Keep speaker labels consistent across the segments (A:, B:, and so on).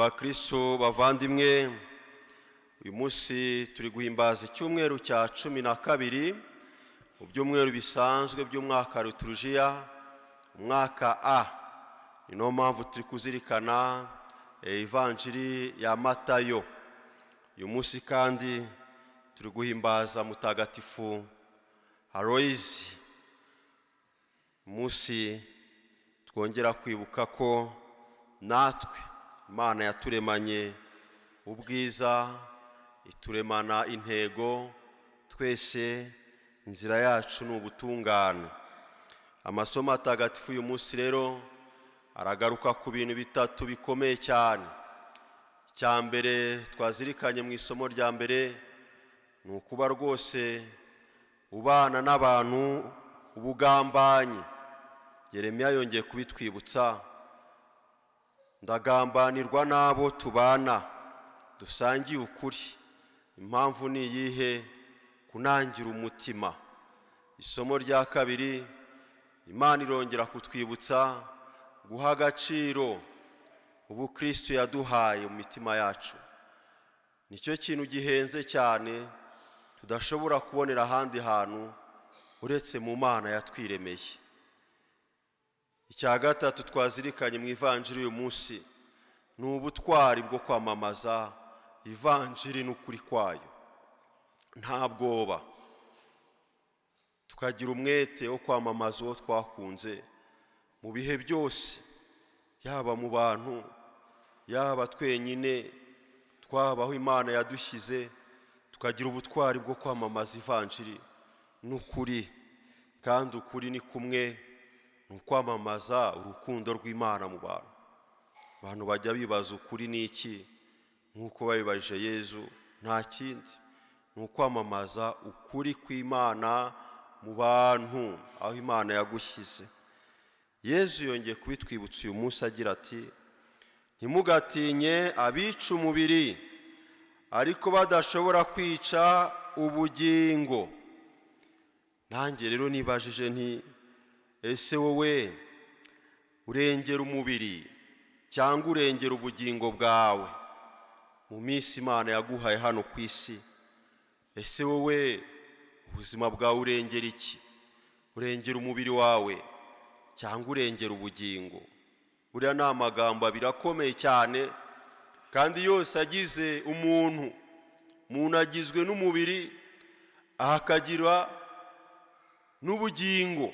A: bakristo bavandimwe, uyu munsi turi guhimbaza icyumweru cya 12 mu byumweru bisanzwe by'umwaka liturujia, umwaka A. Ni no mpamvu turi kuzirikana Evanjiri ya Matayo. Uyu munsi kandi turi guhimbaza mutagatifu Aloyizi. Munsi twongera kwibuka ko natwe Imana yaturemanye ubwiza, ituremana intego, twese inzira yacu n'ubutungane. Amasomo atagatifu uyu munsi rero aragaruka ku bintu bitatu bikomeye cyane. Icyambere twazirikanye mu isomo rya mbere ni ukuba rwose ubana n'abantu ubugambanyi. Yeremiya yongeye kubitwibutsa, ndagambanirwa n'abo tubana dusangiye ukuri. Impamvu ni iyihe? Kunangira umutima. Isomo rya kabiri, Imana irongera kutwibutsa guha agaciro ubukristo yaduhaye mu mitima yacu. Nicyo kintu gihenze cyane tudashobora kubonera ahandi hantu uretse mu Mana yatwiremeye. Icya gatatu twazirikanye mu Ivanjiri uyu munsi ni ubutwari bwo kwamamaza Ivanjiri n'ukuri kwayo. Nta bwoba, tukagira umwete wo kwamamaza uwo twakunze mu bihe byose, yaba mu bantu, yaba twenyine, twabaho Imana yadushyize, tukagira ubutwari bwo kwamamaza Ivanjiri n'ukuri. Kandi ukuri ni kumwe n'ukwamamaza urukundo rw'Imana mu bantu. Abantu bajya bibaza ukuri ni iki, nk'uko babibajije Yezu, nta kindi ni ukwamamaza ukuri kw'Imana mu bantu aho Imana yagushyize. Yezu yongeye kubitwibutsa uyu munsi agira ati, ntimugatinye abica umubiri ariko badashobora kwica ubugingo. Nanjye rero nibajije nti, ese wowe urengera umubiri cyangwa urengera ubugingo bwawe mu minsi Imana yaguhaye hano ku isi? Ese wowe ubuzima bwawe urengera iki? Urengera umubiri wawe cyangwa urengera ubugingo? Buriya ni amagambo birakomeye cyane, kandi yose agize umuntu. Umuntu agizwe n'umubiri, akagira n'ubugingo.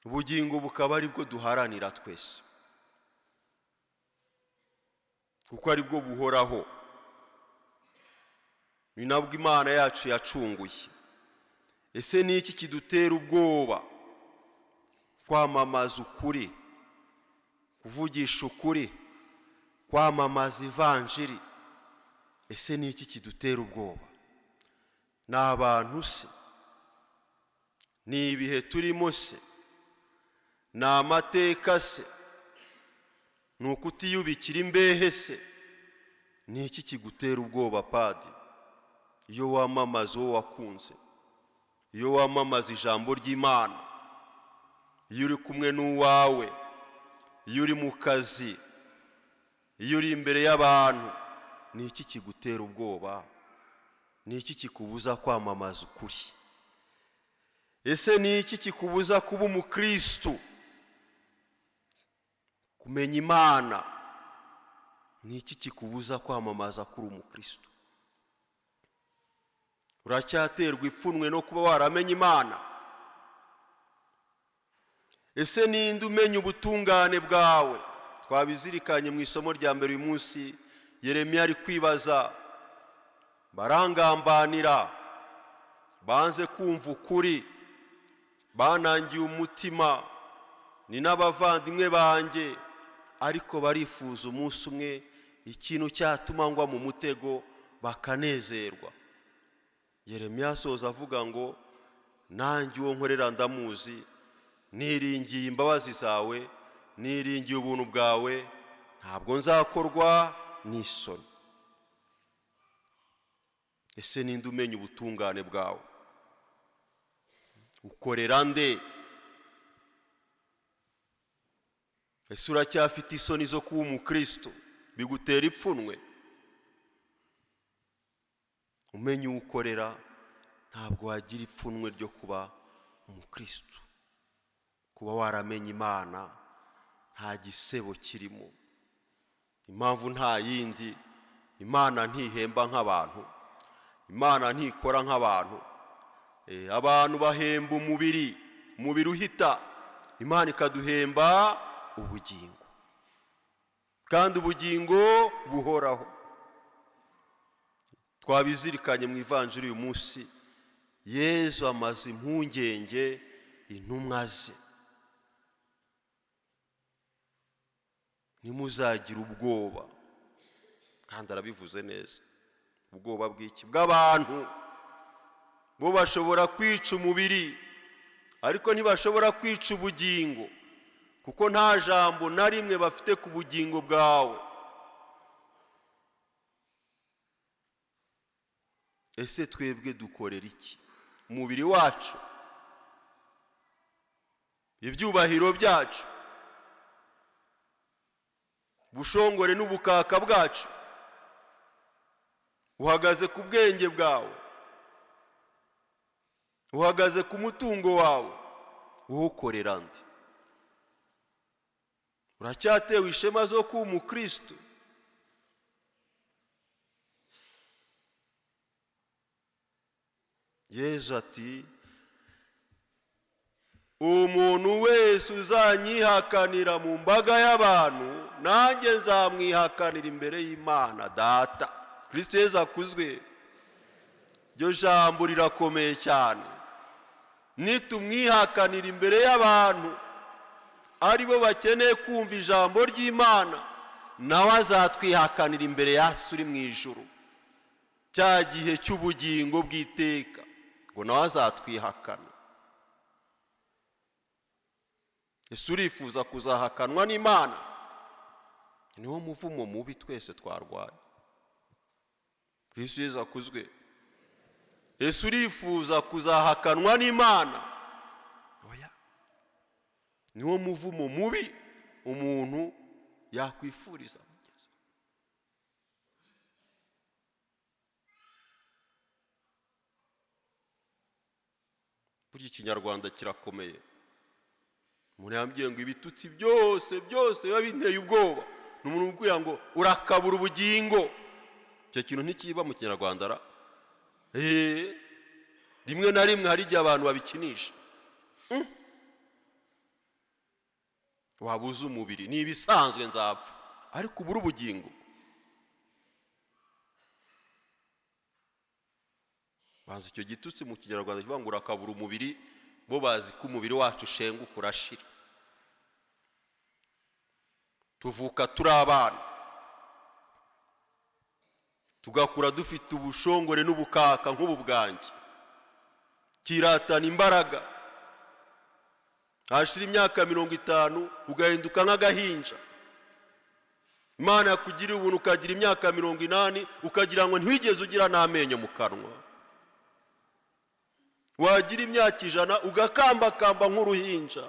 A: Ubugingo bukaba ari bwo duharanira twese, kuko ari bwo buhoraho. Ni nabwo Imana yacu yacunguye. Ese ni iki kidutera ubwoba? Kwamamaza ukuri, kuvugisha ukuri, kwamamaza Ivanjiri. Ese ni iki kidutera ubwoba? Ni abantu se? Ni ibihe turimo se? Ni amateka se? Ni ukutiyubikira imbehe se? Ni iki kigutera ubwoba padi? Iyo wamamaza uwo wakunze, iyo wamamaza ijambo ry'Imana, iyo uri kumwe n'uwawe, iyo uri mu kazi, iyo uri imbere y'abantu, ni iki kigutera ubwoba? Ni iki kikubuza kwamamaza ukuri? Ese ni iki kikubuza kuba umukristo, kumenya Imana? Ni iki kikubuza kwamamaza kuri umukristo? Uracyaterwa ipfunwe no kuba waramenye Imana? Ese ninde umenya ubutungane bwawe? Twabizirikanye mu isomo rya mbere uyu munsi. Yeremiya ari kwibaza, barangambanira, banze kumva ukuri, banangiye umutima, ni n'abavandimwe banjye, ariko barifuza umunsi umwe ikintu cyatuma ngwa mu mutego bakanezerwa. Yeremiya asoza avuga ngo, nanjye uwo nkorera ndamuzi, niringiye imbabazi zawe, niringiye ubuntu bwawe, ntabwo nzakorwa n'isoni. Ese ninde umenya ubutungane bwawe? Ukorera nde? ese uracyafite isoni zo kuba umukristo bigutera ipfunwe? Umenye ukorera, ntabwo wagira ipfunwe ryo kuba umukristo. Kuba waramenye Imana nta gisebo kirimo. Impamvu nta yindi, Imana ntihemba nk'abantu, Imana ntikora nk'abantu. Abantu bahemba umubiri uhita, Imana ikaduhemba ubugingo, kandi ubugingo buhoraho. Twabizirikanye mu ivanjiri uyu munsi, Yesu amaze impungenge intumwa ze. Ntimuzagira ubwoba, kandi arabivuze neza. Ubwoba bw'iki? Bw'abantu. Bo bashobora kwica umubiri, ariko ntibashobora kwica ubugingo, kuko nta jambo na rimwe bafite ku bugingo bwawe. Ese twebwe dukorera iki? Umubiri wacu, ibyubahiro byacu, bushongore n'ubukaka bwacu, uhagaze ku bwenge bwawe, uhagaze ku mutungo wawe, uwukorera nde? Uracyatewe ishema zo kuba umukristo? Yesu ati, umuntu wese uzanyihakanira mu mbaga y'abantu, nanjye nzamwihakanira imbere y'Imana Data. Kristo Yesu akuzwe. Iryo jambo rirakomeye cyane. Nitumwihakanira imbere y'abantu, ari bo bakeneye kumva ijambo ry'Imana, nawe azatwihakanira imbere ya Se uri mu ijuru. Cya gihe cy'ubugingo bw'iteka, ngo nawe azatwihakana. Ese urifuza kuzahakanwa n'Imana? Niwo muvumo mubi twese twarwaye. Kristo Yesu akuzwe. Ese urifuza kuzahakanwa n'Imana? Oya. Niwo muvumo mubi umuntu yakwifuriza. Burya Ikinyarwanda kirakomeye. Umuntu yambwiye ngo ibitutsi byose biba binteye ubwoba. N'umuntu ubwira ngo urakabura ubugingo. Icyo kintu ntikiba mu Kinyarwanda ra? Rimwe na rimwe hari igihe abantu babikinisha. Wabuze umubiri, ni ibisanzwe nzapfa, ariko ubura ubugingo. Bazi icyo gitutsi mu Kinyarwanda kivuga ngo urakabura umubiri, bo bazi ko umubiri wacu ushenguka urashira. Tuvuka turi abana, tugakura dufite ubushongore n'ubukaka nk'ubu bwanjye, kiratana imbaraga. Hashira imyaka 50 ugahinduka nk'agahinja. Imana yakugiriye ubuntu ukagira imyaka 80 ukagira ngo ntiwigeze ugira n'amenyo mu kanwa. Wagira imyaka 100 ugakambakamba nk'uruhinja.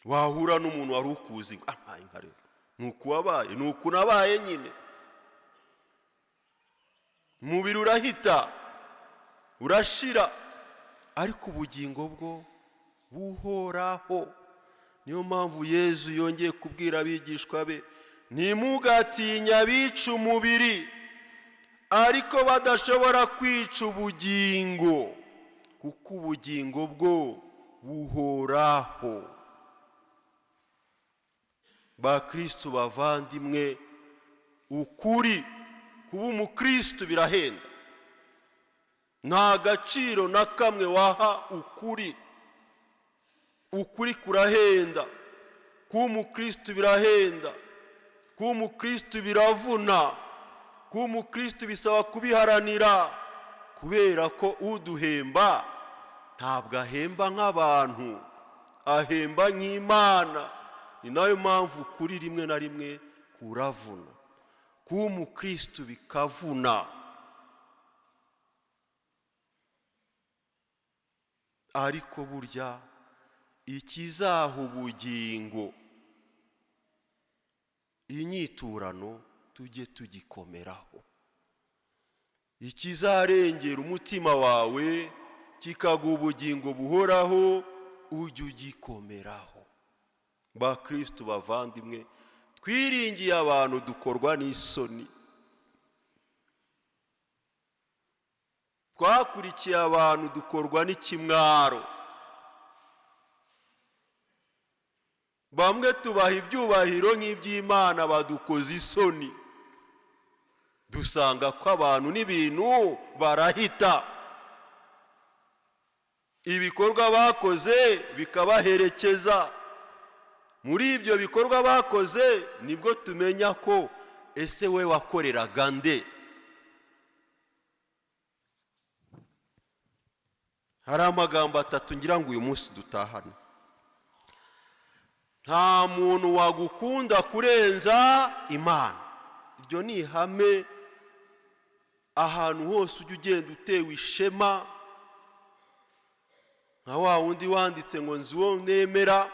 A: Wahura n'umuntu wari ukuzi ngo inka rero nuko wabaye, nuko nabaye nyine. Umubiri urahita, urashira, ariko ubugingo bwo buhoraho. Niyo mpamvu Yesu yongeye kubwira abigishwa be, ntimugatinya abica umubiri, ariko badashobora kwica ubugingo, kuko ubugingo bwo buhoraho. Ba Kristo bavandimwe, ukuri kuba umukristo birahenda. Nta gaciro na kamwe waha ukuri. Ukuri kurahenda. Kuba umukristo birahenda. Kuba umukristo biravuna. Kuba umukristo bisaba kubiharanira, kubera ko uduhemba ntabwo ahemba nk'abantu, ahemba nk'Imana. Ni nayo mpamvu kuri rimwe na rimwe kuravuna. Kuba umukristo bikavuna. Ariko burya ikizaha ubugingo. Inyiturano tujye tugikomeraho. Ikizarengera umutima wawe kikaguha ubugingo buhoraho, ujye ugikomeraho. Ba Kristo bavandimwe, twiringiye abantu dukorwa n'isoni. Twakurikiye abantu dukorwa n'ikimwaro. Bamwe tubaha ibyubahiro nk'iby'Imana badukoze isoni. Dusanga ko abantu n'ibintu barahita. Ibikorwa bakoze bikabaherekeza. Muri ibyo bikorwa bakoze nibwo tumenya ko ese we wakoreraga nde. Hari amagambo atatu ngira ngo uyu munsi dutahane. Nta muntu wagukunda kurenza Imana. Iryo ni ihame ahantu hose ujya ugenda utewe ishema, nka wa wundi wanditse ngo nzi uwo nemera.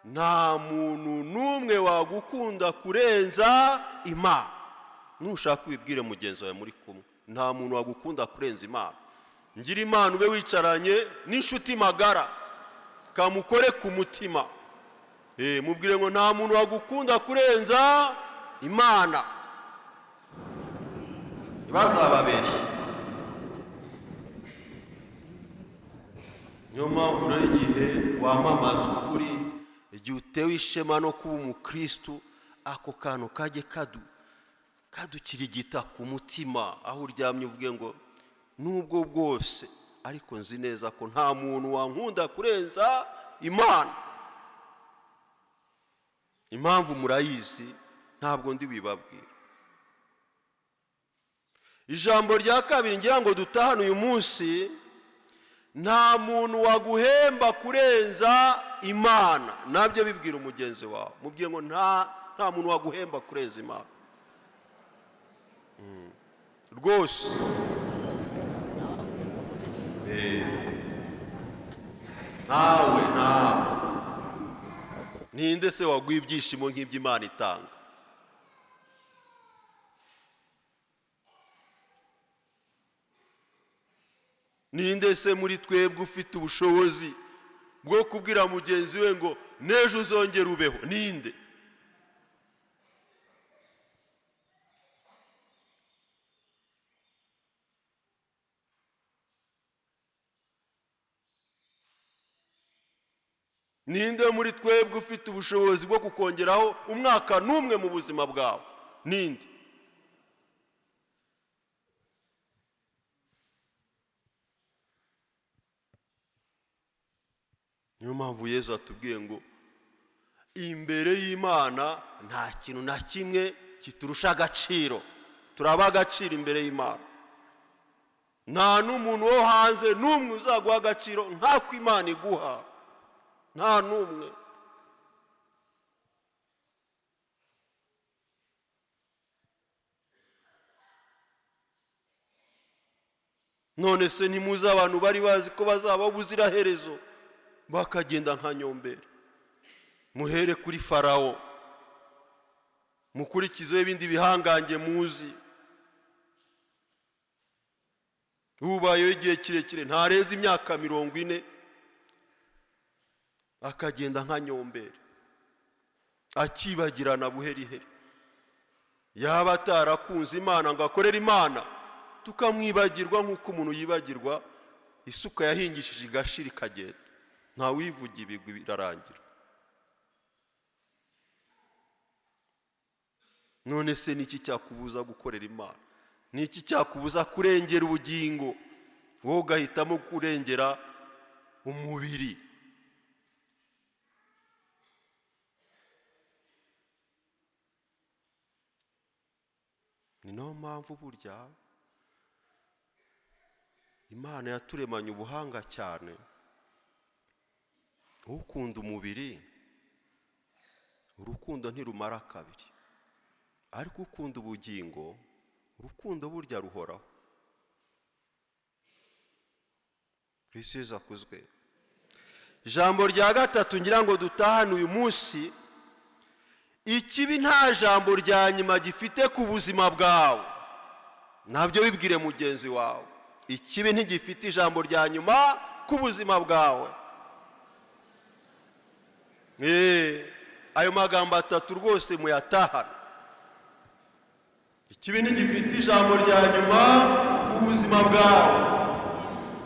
A: Nta muntu n'umwe wagukunda kurenza Imana. Nushaka ubibwire mugenzi wawe muri kumwe, nta muntu wagukunda kurenza Imana. Ngira Imana ube wicaranye n'inshuti magara, kamukore ku mutima. Mubwire ngo nta muntu wagukunda kurenza Imana. Bazababeshya. Niyo mpamvu rero igihe wamamaza ukuri, igihe utewe ishema no kuba umukristo, ako kantu kajye kadukirigita ku mutima, aho uryamye uvuge ngo nubwo bwose ariko nzi neza ko nta muntu wankunda kurenza Imana. Impamvu murayizi, ntabwo ndi bibabwira. Ijambo rya kabiri ngira ngo dutahane uyu munsi, nta muntu waguhemba kurenza Imana. Nabyo bibwira umugenzi wawe, mubwiye ngo nta muntu waguhemba kurenza Imana rwose. Nawe ninde se waguha ibyishimo nk'iby'Imana itanga? Ninde se muri twebwe ufite ubushobozi bwo kubwira mugenzi we ngo n'ejo uzongera ubeho? Ninde? Ninde muri twebwe ufite ubushobozi bwo kukongeraho umwaka n'umwe mu buzima bwawe? Ninde? Niyo mpamvu Yesu atubwiye ngo imbere y'Imana nta kintu na kimwe kiturusha agaciro. Turaba agaciro imbere y'Imana. Nta n'umuntu wo hanze n'umwe uzaguha agaciro nk'ako Imana iguha. Nta n'umwe. None se ntimuzi abantu bari bazi ko bazaba ubuziraherezo, bakagenda nka nyombere? Muhere kuri Farawo, mukurikizeho ibindi bihangange muzi. Ubayeho igihe kirekire, ntarenze imyaka 40, akagenda nka nyombere, akibagirana buheriheri. Yaba atarakunze Imana ngo akorere Imana, tukamwibagirwa nk'uko umuntu yibagirwa isuka yahingishije igashira ikagenda. Nta wivuga ibigwi birarangira. None se niki cyakubuza gukorera Imana? Niki cyakubuza kurengera ubugingo, wowe ugahitamo kurengera umubiri? Ni nayo mpamvu burya Imana yaturemanye ubuhanga cyane. Ukunda umubiri, urukundo ntirumara kabiri. Ariko ukunda ubugingo, urukundo burya ruhoraho. Kristo Yesu akuzwe. ijambo rya gatatu ngira ngo dutahane uyu munsi, ikibi nta jambo rya nyuma gifite ku buzima bwawe. Ntabyo wibwire mugenzi wawe, ikibi ntigifite ijambo rya nyuma ku buzima bwawe. Ayo magambo atatu rwose muyatahane. Ikibi ntigifite ijambo rya nyuma ku buzima bwawe.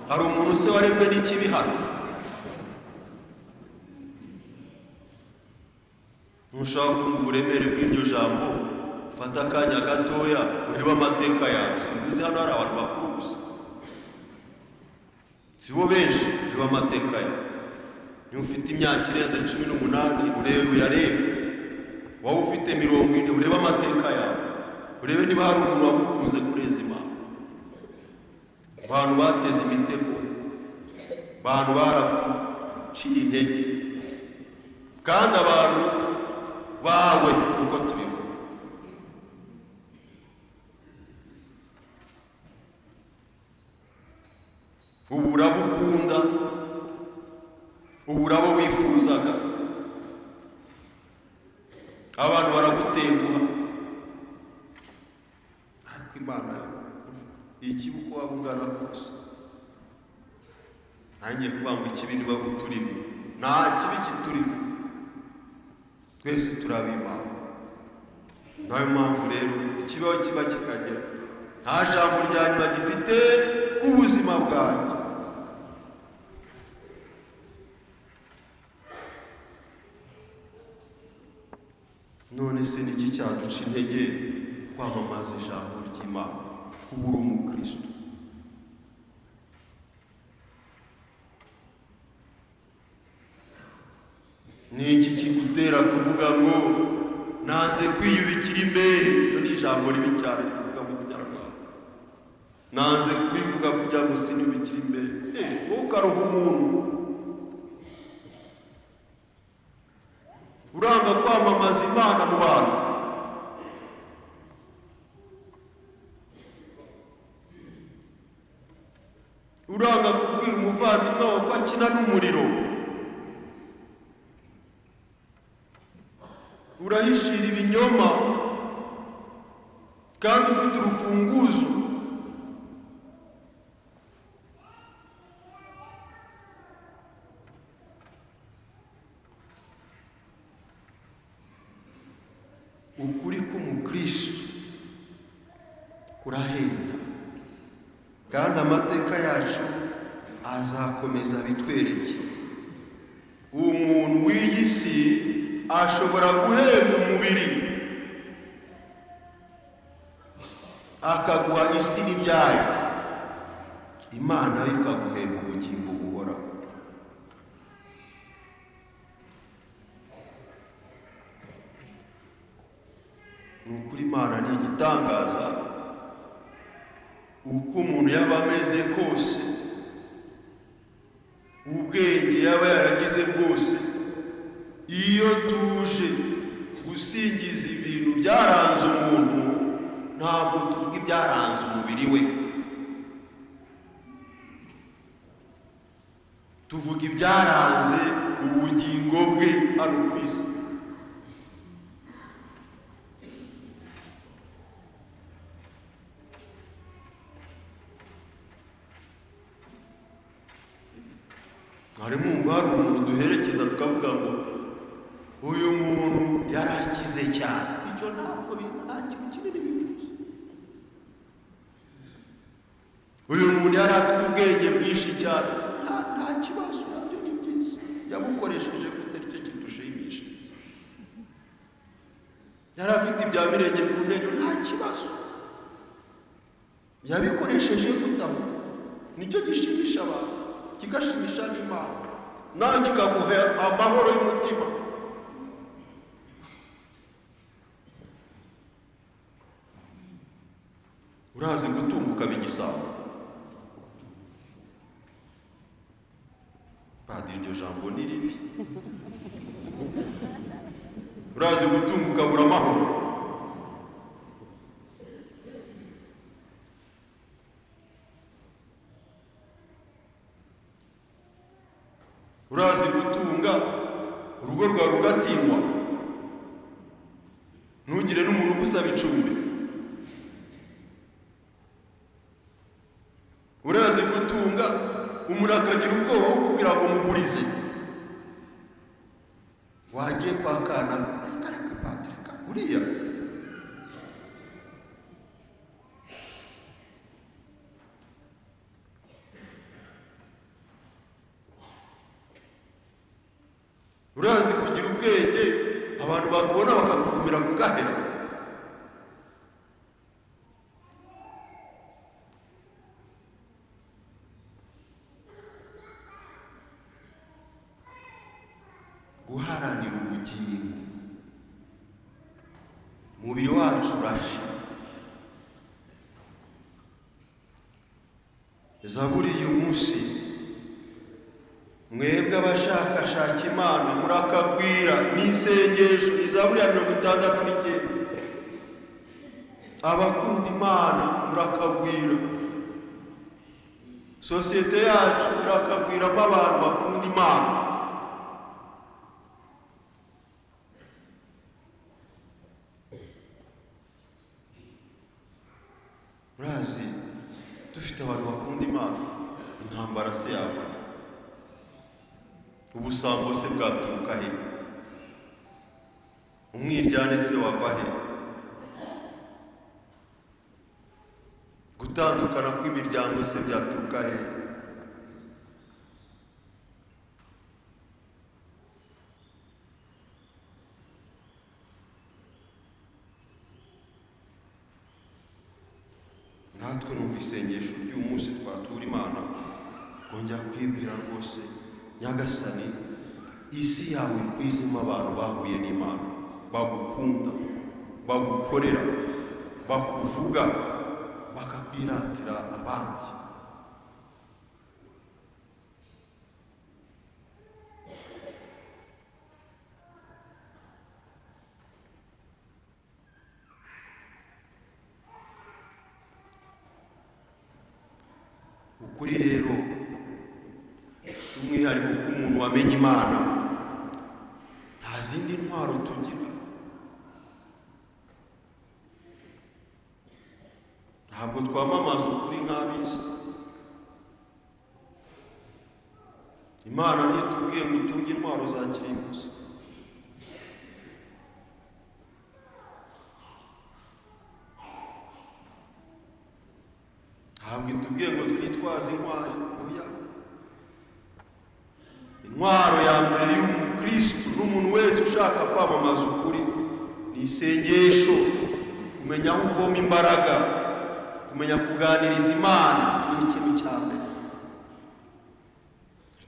A: Hari umuntu se waremwe n'ikibi hano? Ntushaka kumva uburemere bw'iryo jambo, fata akanya gatoya urebe amateka yawe. Sinzi hano hari abantu bakuru gusa, si bo benshi. Urebe amateka yawe. Niba ufite imyaka irenze 18 urebe uyarebe. Wowe ufite 40 urebe amateka yawe. Urebe niba hari umuntu wagukunze kurenza Imana. Abantu bateze imitego, abantu baraciye intege, kandi abantu bawe uko tubivuga. Ubu urabukunda, ubu urabo wifuzaga, abantu baragutenguha, ariko Imana ikibi uko waba ungana kose. Nanjye kuvuga ngo ikibi niba guturimo, nta kibi kiturimo, twese turabimana. Nayo mpamvu rero ikibaho kiba kikagera, nta jambo rya nyuma gifite ku buzima bwanjye. None se niki cyaduca intege kwamamaza ijambo ry'Imana, kuba uri umukristo? Ni iki kigutera kuvuga ngo nanze kwiyubikira imbere? Iyo ni ijambo ribi cyane tuvuga mu Kinyarwanda. Nanze kwivuga kugira ngo sinubikire imbere. Wowe ukaruha umuntu, uranga kwamamaza Imana mu bantu. Uranga kubwira umuvandimwe wawe ko akina n'umuriro. Urahishira ibinyoma kandi ufite urufunguzo. Ukuri k'umukristo kurahenda, kandi amateka yacu azakomeza bitwereke. Umuntu w'iyi si ashobora guhemba umubiri akaguha isi n'ibyayo, Imana yo ikaguhemba ubugingo buhoraho. Ni ukuri Imana ni igitangaza. Uko umuntu yaba ameze kose, ubwenge yaba yaragize bwose, iyo tuje gusingiza ibintu byaranze umuntu, ntabwo tuvuga ibyaranze umubiri we, tuvuga ibyaranze ubugingo bwe hano ku isi. Mwumva hari umuntu duherekeza tukavuga ngo uyu muntu yarakize cyane. Icyo ntabwo nta kintu kinini bivuze. Uyu muntu yari afite ubwenge bwinshi cyane, nta kibazo, nabyo ni byiza. Yabukoresheje kutari cyo kidushimisha. Yari afite ibya mirenge ku ntego, nta kibazo. Yabikoresheje gutaho, nicyo gishimisha abantu, kigashimisha n'Imana, nawe kikaguha amahoro y'umutima. Urazi gutunguka bigisabo. Padiri, iryo jambo ni ribi. Urazi gutunguka bura amahoro. urazi gutunga urugo rwawe rugatingwa, ntugire n'umuntu ugusaba icumbi. Urazi gutunga umuntu akagira ubwoba wo kugira ngo mugurize, wagiye kwa kana akareka Patrick uriya urazi kugira ubwenge abantu bakubona bakakuvumira ku gahera. Guharanira ubugingo, umubiri wacu urashe. Zaburi uyu munsi, mwebwe abashakashaka Imana murakagwira n'isengesho. Ni Zaburi ya 69. Abakunda Imana murakagwira. Sosiyete yacu irakagwiramo abantu bakunda Imana. Murazi dufite abantu bakunda Imana, intambara se yava, ubusambo se bwaturuka he, umwiryane se wava he, gutandukana kw'imiryango se byaturuka he. Natwe numva isengesho ry'umunsi twatura Imana, kongera kwibwira rwose, Nyagasani, isi yawe kwizima abantu bahuye n'Imana, bagukunda, bagukorera, bakuvuga, bakakwiratira abandi. Ukuri rero umwihariko k'umuntu wamenye Imana, nta zindi ntwaro tugira. Ntabwo twamamaza ukuri nk'ab'isi. Imana ntitubwiye ngo utunge intwaro za kirimbuzi. Ntabwo itubwiye ngo twitwaze intwaro. Oya, intwaro ya mbere y'umukristo n'umuntu wese ushaka kwamamaza ukuri ni isengesho. Kumenya aho uvoma imbaraga, kumenya kuganiriza Imana ni ikintu cya mbere.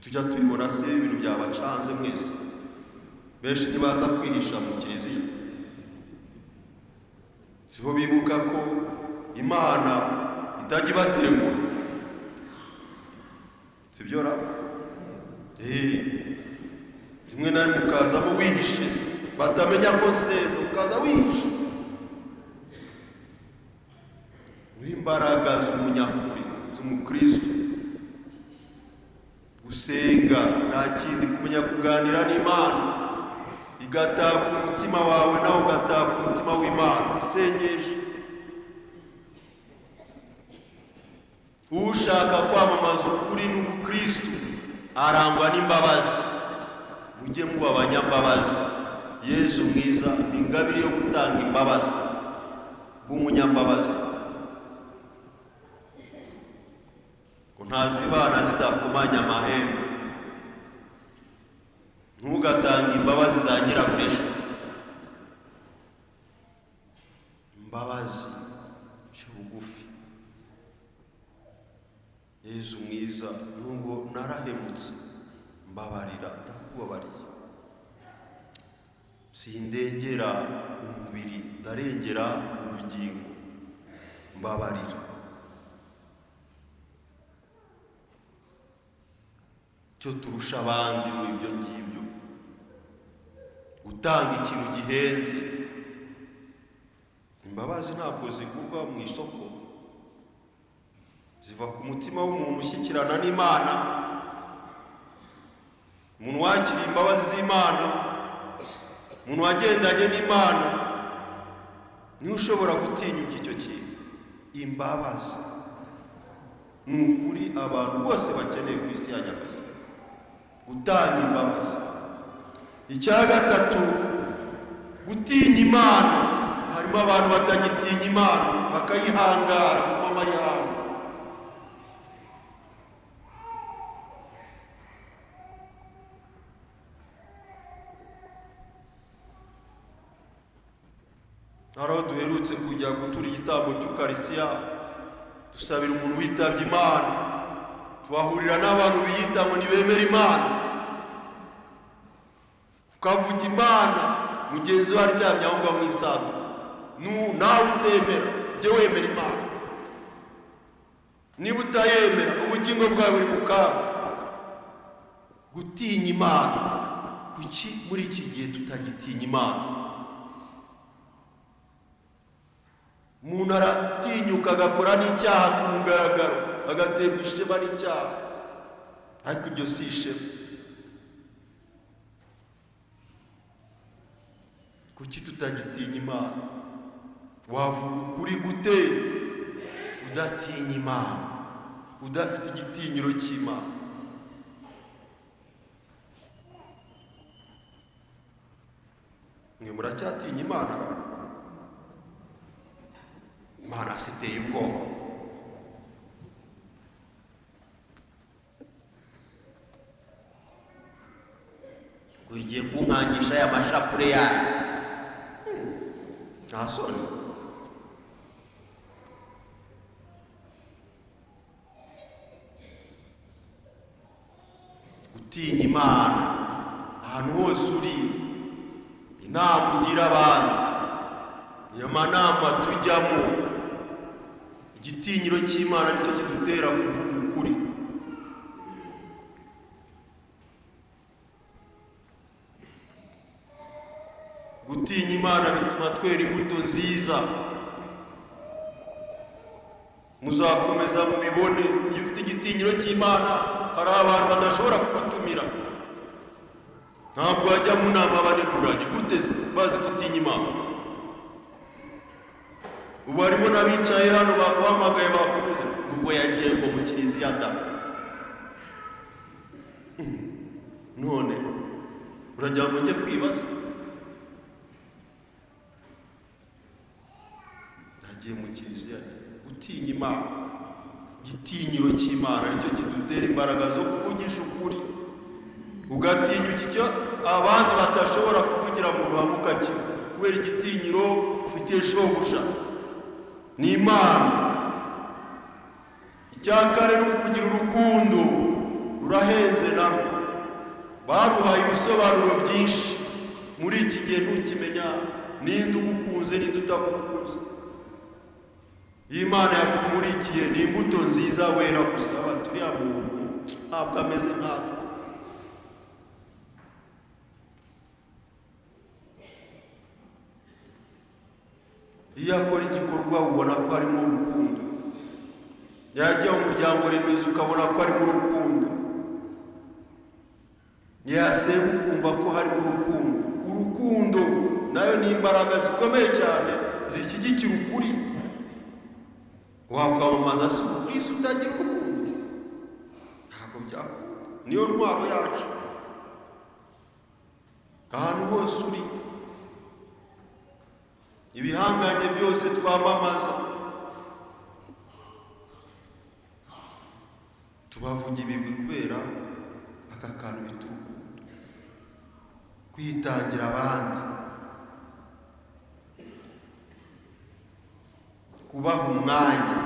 A: Tujya tubibona se ibintu byabacanze mwese, benshi ntibaza kwihisha mu kiliziya, sibo bibuka ko Imana itajya ibatengura, sibyo ra? Rimwe na rimwe ukazamo wihishe, batamenya ko nsendo, ukaza wihishe. Imbaraga z'umunyakuri z'umukristo, gusenga nta kindi, kumenya kuganira n'Imana, igataka umutima wawe nawe ugataka umutima w'Imana. Isengesho. Ushaka kwamamaza ukuri n'ubukristo arangwa n'imbabazi. Mujye muba abanyambabazi. Yesu mwiza ni ingabire yo gutanga imbabazi, b'umunyambabazi. Ntazibana zidakomanya amahembe. Ntugatange imbabazi za nyirabuneshwa. Imbabazi cyo bugufi. Yesu mwiza, nubwo narahemutse, mbabarira, ndakubabariye. Sindengera umubiri, ndarengera ubugingo. Mbabarira. Cyo turusha abandi mu ibyo ngibyo, gutanga ikintu gihenze. Imbabazi ntabwo zigurwa mu isoko, ziva ku mutima w'umuntu ushyikirana n'Imana. wakiriye imbabazi z'Imana, umuntu wagendanye n'Imana, niwe ushobora gutinyuka icyo kintu. Imbabazi ni ukuri abantu bose bakeneye ku isi ya Nyagasani, gutanga imbabazi. Icya gatatu, gutinya Imana. Harimo abantu batagitinya Imana, bakayihangara kuba amayihanga. Haro duherutse kujya gutura igitambo cy'Ukarisiya, dusabira umuntu witabye Imana, tuhahurira n'abantu biyita ngo ntibemera Imana, tukavuga Imana, mugenzi we aryamye aho ngaho mu isanduku. Nawe utemera, jye wemera Imana. Niba utayemera, ubugingo bwawe buri mu kaga. Gutinya Imana. Kuki muri iki gihe tutagitinya Imana? Umuntu aratinyuka agakora n'icyaha ku mugaragaro, agaterwa ishema n'icyaha, ariko ibyo si ishema. Kuki tutagitinya Imana? Wavuga ukuri gute udatinya Imana, udafite igitinyiro cy'Imana? Mwe muracyatinya Imana? Imana siteye ubwoba. Ugiye kunkangisha ya mashapure yayo, nta soni. Gutinya Imana ahantu hose uri, inama ugira abandi, niyo manama tujyamo. Igitinyiro cy'Imana nicyo kidutera kuvuga ukuri. Gutinya Imana bituma twera imbuto nziza. Muzakomeza mubibone, iyo ufite igitinyiro cy'Imana hari abantu badashobora kugutumira. Ntabwo wajya mu nama baneguranye guteze bazi gutinya Imana. Ubu harimo n'abicaye hano baguhamagaye bakubuze, ubwo yagiye ngo mu kiliziya da. None uragira ngo njye kwibaza? Nagiye mu kiliziya. Gutinya Imana, igitinyiro cy'Imana nicyo kidutera imbaraga zo kuvugisha ukuri. Ugatinyuka icyo abandi batashobora kuvugira mu ruhame ukakivuga, kubera igitinyiro ufitiye shobuja ni Imana. Icya kane ni ukugira urukundo, rurahenze narwo. Baruhaye ibisobanuro byinshi. Muri iki gihe ntukimenya ninde ugukunze ninde utagukunze. Imana yakumurikiye ni imbuto nziza wera gusa. Baturiya muntu ntabwo ameze nkatwe. Iyo akora igikorwa ubona ko harimo urukundo. Yajya mu muryango remezo ukabona ko harimo urukundo. Yasenga ukumva ko harimo urukundo. Urukundo nayo ni imbaraga zikomeye cyane zishyigikira ukuri. Wakwamamaza si ukuri utagira urukundo, ntabwo byakunda. Niyo ntwaro yacu. Ahantu hose uri, ibihangange byose twamamaza, tubavuga ibigwi kubera aka kantu bita urukundo. Kwitangira abandi, kubaha umwanya,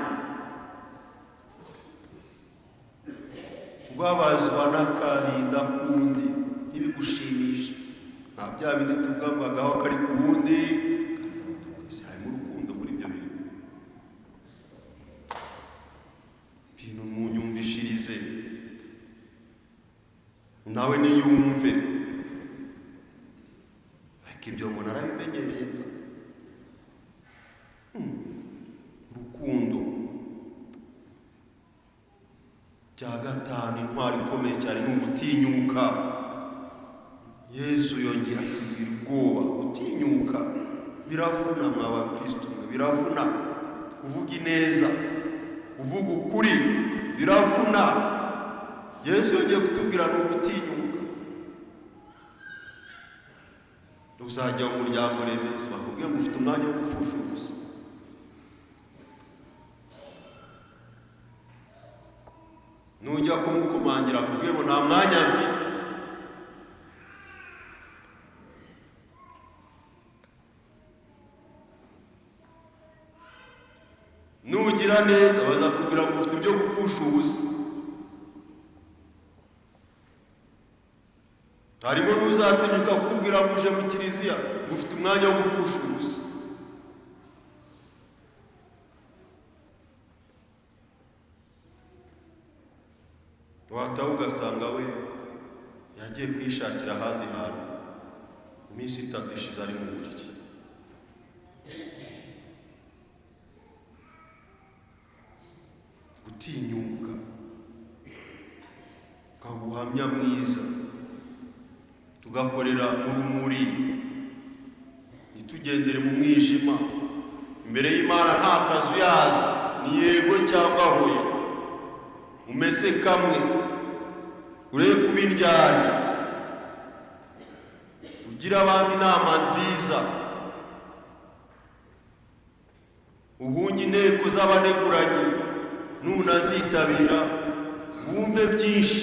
A: kubabazwa n'akarinda kundi ntibigushimisha. Nta bya bindi tuvuga ngo agaho kari ku wundi. Harimo urukundo muri ibyo bintu. Bintu munyumvishirize, nawe niyumve. Ariko ibyo mbona arabimenyereye. Urukundo. Cya gatanu, intwari ikomeye cyane ni ugutinyuka. Yesu yongera atubwira ubwoba, utinyuka, biravuna mwa Kristo, biravuna kuvuga ineza, kuvuga ukuri, biravuna. Yesu yongeye kutubwira no gutinyuka. Uzajya mu muryango remezo bakubwiye ngo ufite umwanya wo gupfusha ubusa. Nujya kumukomangira akubwiye ngo nta mwanya afite. Nugira neza bazakubwira ngo ufite ibyo gupfusha ubusa. Harimo n'uzatinyuka kukubwira ngo uje mu kiliziya ngo ufite umwanya wo gupfusha ubusa. Wataha ugasanga we yagiye kwishakira ahandi hantu, iminsi 3 ishize ari mu buriri. Gutinyuka, kabuhamya mwiza, tugakorera mu rumuri, ntitugendere mu mwijima. Imbere y'Imana nta kazu yaza, ni yego cyangwa hoya. Umese kamwe, urebe kubindyarya, ugira abandi inama nziza, uhunge inteko z'abaneguranye, nunazitabira wumve byinshi,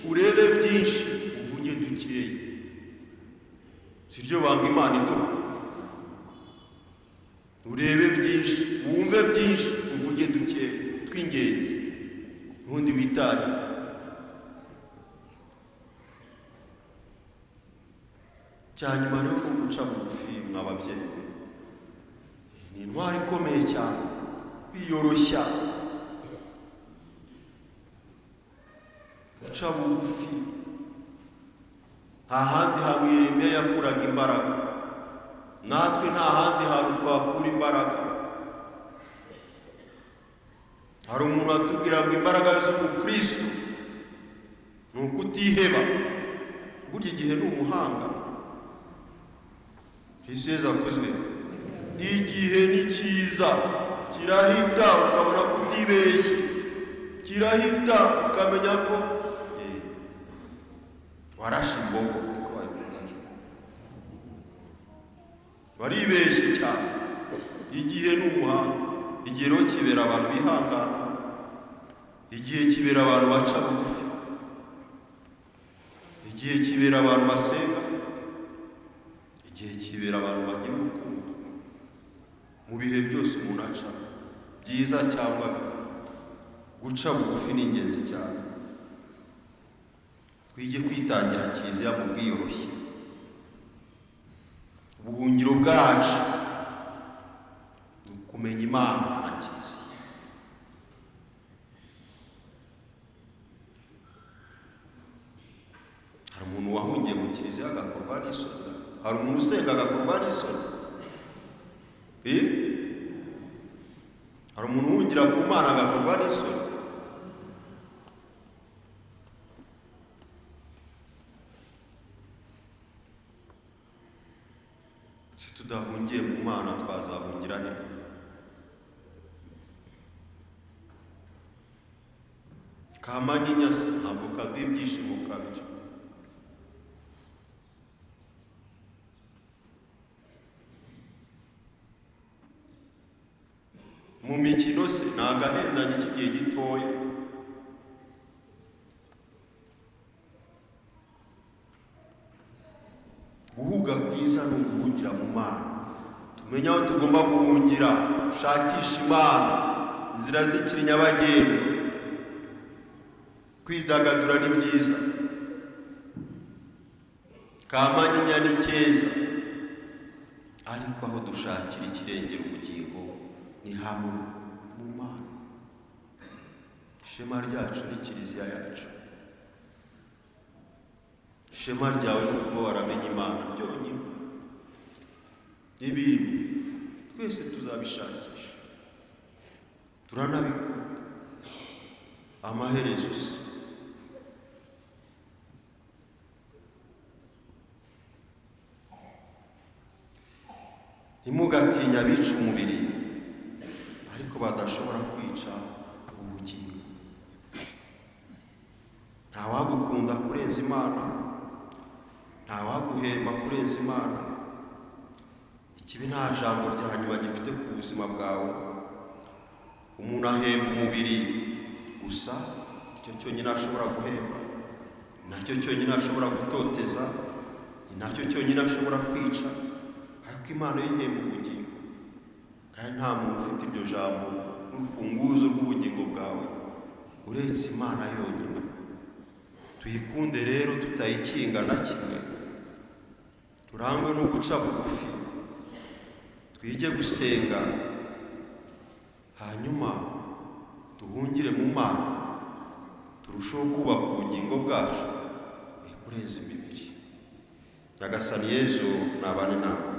A: urebe byinshi, uvuge dukeya. Siryo banga Imana iduha? Urebe byinshi, wumve byinshi, uvuge dukeya tw'ingenzi, ubundi witaye. Cyanyuma rero ko guca bugufi mw'ababyeyi, ni intwari ikomeye cyane, kwiyoroshya, guca bugufi. Nta handi hantu Yeremiya yakuraga imbaraga, natwe nta handi hantu twakura imbaraga. Hari umuntu atubwira ngo imbaraga z'umukristo ni ukutiheba. Burya igihe ni umuhanga, Yesu Yesu akuzwe. Igihe ni cyiza, kirahita ukabona kutibeshya, kirahita ukamenya ko warashe imbogo, niko babivuga. Baribeshye cyane. Igihe ni umuhanga. Igihe rero kibera abantu bihangana, igihe kibera abantu baca bugufi, igihe kibera abantu basenga, igihe kibera abantu bagira urukundo. Mu bihe byose umuntu aca, byiza cyangwa bibi, guca bugufi ni ingenzi cyane. Twige kwitangira kiliziya mu bwiyoroshye. Ubuhungiro bwacu ni ukumenya Imana na kiliziya. Hari umuntu wahungiye mu kiliziya agakorwa n'isoni? Hari umuntu usenga agakorwa n'isoni? Hari umuntu uhungira ku Mana agakorwa n'isoni? Si tudahungiye mu Mana twazahungira he? Kamanyinya se ntabwo kaduha ibyishimo kabiri. Mu mikino se ni agahendanye k'igihe gitoya. Guhuga kwiza ni uguhungira mu Mana. Tumenya aho tugomba guhungira, shakisha Imana, inzira zikiri nyabagendwa. Kwidagadura ni byiza, kamanyinya ni keza, ariko aho dushakira ikirengera ubugingo ni hamwe mu Mana. Ishema ryacu ni kiliziya yacu. Ishema ryawe ni ukuba waramenye Imana byonyine. Ibintu twese tuzabishakisha, turanabikunda. Amaherezo se ntimugatinya abica umubiri ariko badashobora kwica ubugingo. Ntawagukunda kurenza Imana, ntawaguhemba kurenza Imana. Ikibi nta jambo rya nyuma gifite ku buzima bwawe. Umuntu ahemba umubiri gusa, icyo cyonyine ashobora guhemba, nacyo cyonyine ashobora gutoteza, nacyo cyonyine ashobora kwica, ariko Imana yihemba ubugingo. Kandi nta muntu ufite iryo jambo n'urufunguzo rw'ubugingo bwawe uretse Imana yonyine. Tuyikunde rero tutayikinga na kimwe, turangwe no guca bugufi, twige gusenga, hanyuma duhungire mu Mana, turusheho kubaka ubugingo bwacu kurenza imibiri. Nyagasani Yezu nabane nawe.